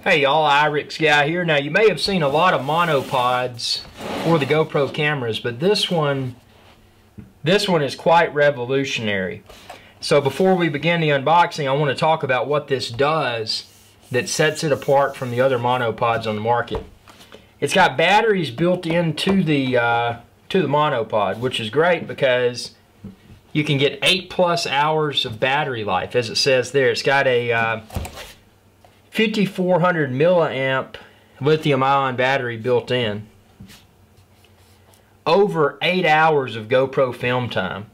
Hey y'all, Irix Guy here. Now you may have seen a lot of monopods for the GoPro cameras, but this one is quite revolutionary. So before we begin the unboxing, I want to talk about what this does that sets it apart from the other monopods on the market. It's got batteries built into the monopod, which is great because you can get 8+ hours of battery life, as it says there. It's got a 5400 milliamp lithium-ion battery built in. Over 8 hours of GoPro film time.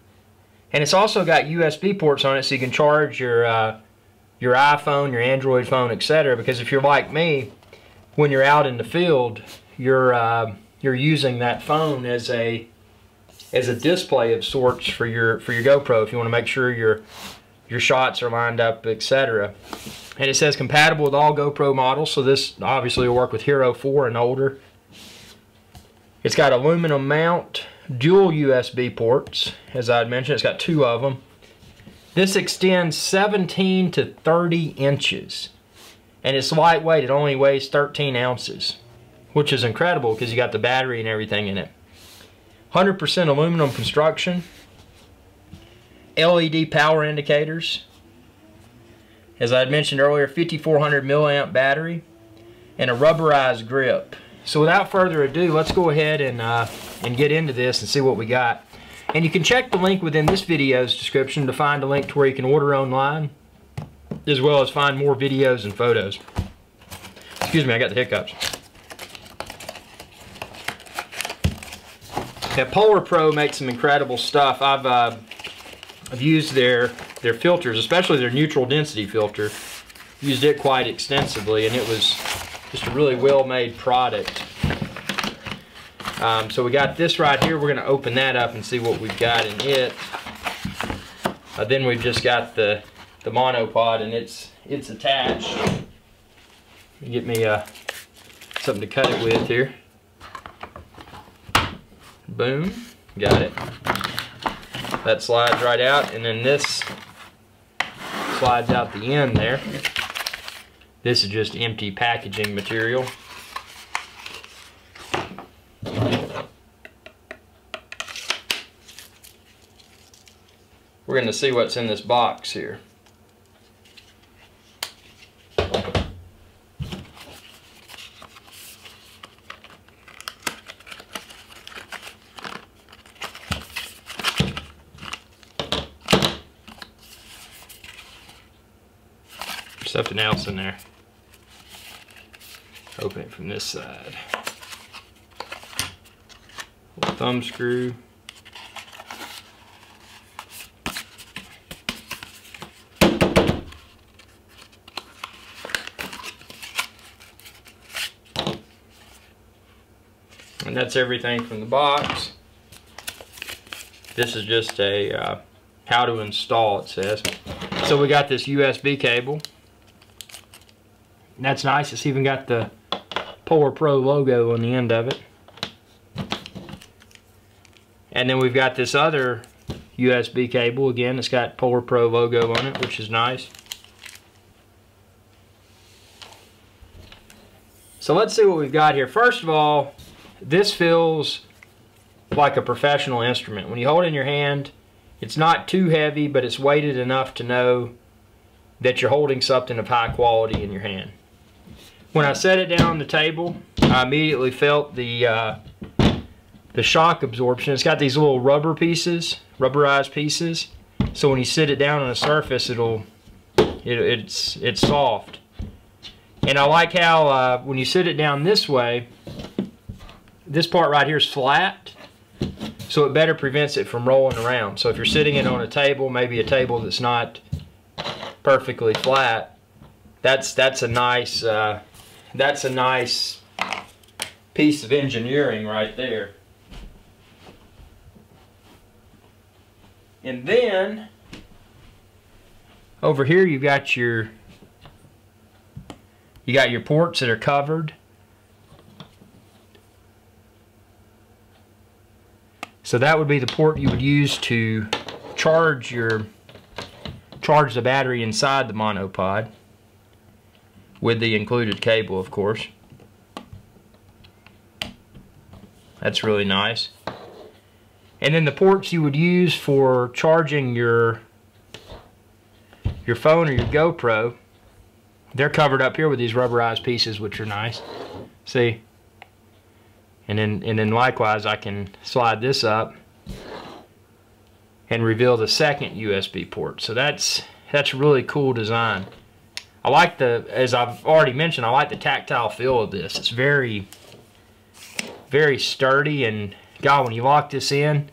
And it's also got USB ports on it so you can charge your iPhone, your Android phone, etc. Because if you're like me, when you're out in the field, you're using that phone as a display of sorts for your GoPro if you want to make sure your shots are lined up, etc. And it says compatible with all GoPro models, so this obviously will work with Hero 4 and older. It's got aluminum mount, dual USB ports, as I'd mentioned. It's got 2 of them. This extends 17 to 30 inches. And it's lightweight. It only weighs 13 ounces, which is incredible because you got the battery and everything in it. 100% aluminum construction. LED power indicators. As I had mentioned earlier, 5400 milliamp battery and a rubberized grip. So without further ado, let's go ahead and get into this and see what we got. And you can check the link within this video's description to find a link to where you can order online, as well as find more videos and photos. Excuse me, I got the hiccups. Now, Polar Pro makes some incredible stuff. I've used their filters, especially their neutral density filter. Used it quite extensively, and it was just a really well-made product. So we got this right here. We're going to open that up and see what we've got in it. Then we've just got the monopod, and it's attached. Get me something to cut it with here. Boom, got it. That slides right out, and then this slides out the end there. This is just empty packaging material. We're going to see what's in this box here. Something else in there. Open it from this side. Little thumb screw. And that's everything from the box. This is just a how to install, it says. So we got this USB cable. And that's nice. It's even got the Polar Pro logo on the end of it. And then we've got this other USB cable. Again, it's got Polar Pro logo on it, which is nice. So let's see what we've got here. First of all, this feels like a professional instrument. When you hold it in your hand, it's not too heavy, but it's weighted enough to know that you're holding something of high quality in your hand. When I set it down on the table, I immediately felt the shock absorption. It's got these little rubber pieces, rubberized pieces. So when you sit it down on a surface, it's soft. And I like how when you sit it down this way, this part right here is flat, so it better prevents it from rolling around. So if you're sitting it on a table, maybe a table that's not perfectly flat, that's a nice piece of engineering right there. And then over here you got your ports that are covered. So that would be the port you would use to charge the battery inside the monopod. with the included cable, of course. That's really nice. And then the ports you would use for charging your phone or your GoPro, they're covered up here with these rubberized pieces, which are nice. See? And then likewise, I can slide this up and reveal the second USB port. So that's really cool design. I like as I've already mentioned, I like the tactile feel of this. It's very, very sturdy, and God, when you lock this in,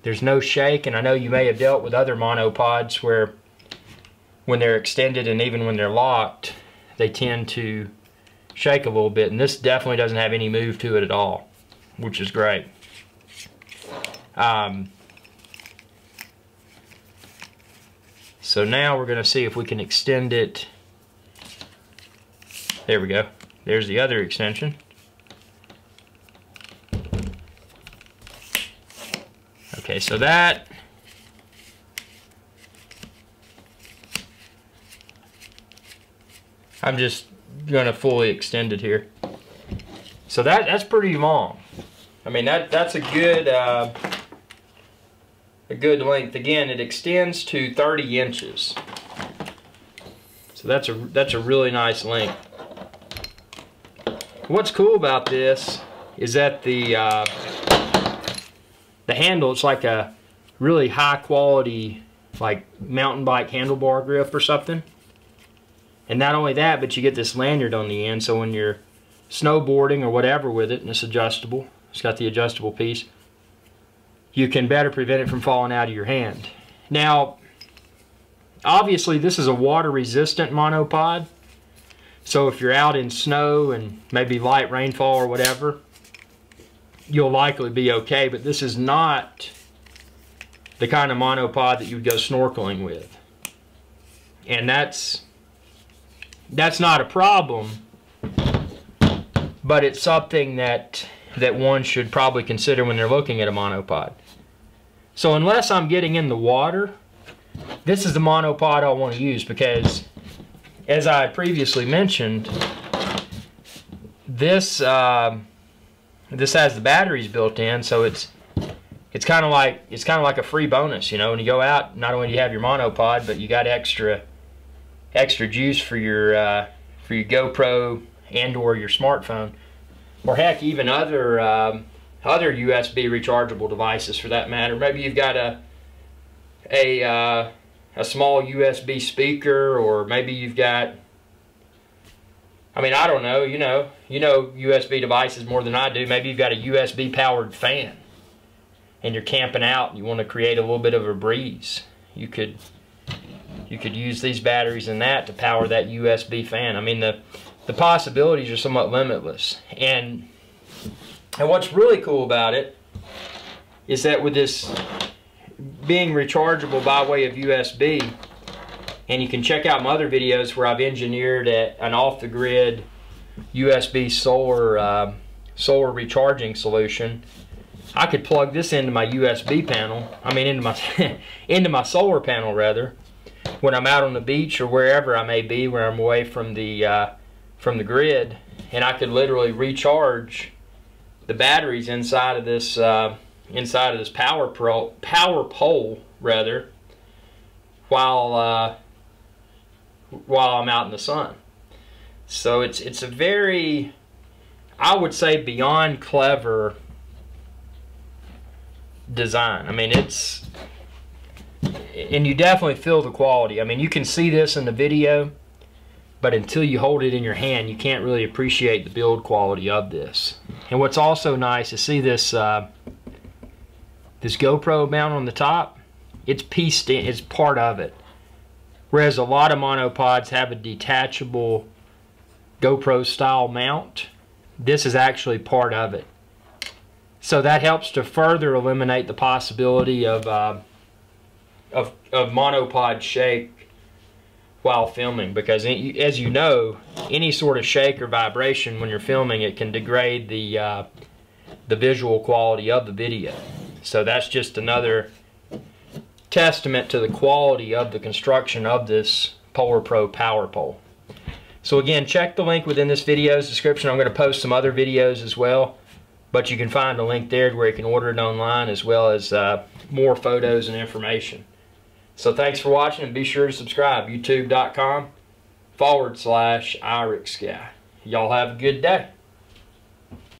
there's no shake. And I know you may have dealt with other monopods where when they're extended and even when they're locked, they tend to shake a little bit, and this definitely doesn't have any move to it at all, which is great. So now we're going to see if we can extend it. There we go. There's the other extension. Okay, so that I'm just going to fully extend it here. So that's pretty long. I mean, that's a good length. Again, it extends to 30 inches. So that's a really nice length. What's cool about this is that the handle, it's like a really high quality, like mountain bike handlebar grip or something. And not only that, but you get this lanyard on the end, so when you're snowboarding or whatever with it, and it's adjustable, it's got the adjustable piece, you can better prevent it from falling out of your hand. Now, obviously this is a water resistant monopod, so if you're out in snow and maybe light rainfall or whatever, you'll likely be okay, but this is not the kind of monopod that you would go snorkeling with. And that's not a problem, but it's something that one should probably consider when they're looking at a monopod. So unless I'm getting in the water, this is the monopod I want to use, because as I previously mentioned, this has the batteries built in, so it's kind of like a free bonus, you know. When you go out, not only do you have your monopod, but you got extra juice for your GoPro and or your smartphone, or heck, even other USB rechargeable devices for that matter. Maybe you've got a small USB speaker, or maybe you've got, I mean, I don't know, you know USB devices more than I do. Maybe you've got a USB powered fan and you're camping out and you want to create a little bit of a breeze. You could use these batteries in that to power that USB fan. I mean, the possibilities are somewhat limitless. And what's really cool about it is that with this being rechargeable by way of USB, and you can check out my other videos where I've engineered an off-the-grid USB solar recharging solution. I could plug this into my USB panel, I mean into my into my solar panel rather, when I'm out on the beach or wherever I may be, where I'm away from the grid, and I could literally recharge the batteries inside of this power pole rather, while I'm out in the sun. So it's a very, I would say, beyond clever design. I mean, and you definitely feel the quality. I mean, you can see this in the video, but until you hold it in your hand, you can't really appreciate the build quality of this. And what's also nice is see this this GoPro mount on the top. It's pieced in, it's part of it. Whereas a lot of monopods have a detachable GoPro style mount, this is actually part of it. So that helps to further eliminate the possibility of monopod shake while filming, because as you know, any sort of shake or vibration when you're filming, it can degrade the visual quality of the video. So that's just another testament to the quality of the construction of this Polar Pro power pole. So again, check the link within this video's description. I'm going to post some other videos as well, but you can find a link there where you can order it online, as well as more photos and information. So thanks for watching, and be sure to subscribe. YouTube.com/IrixGuy. Y'all have a good day.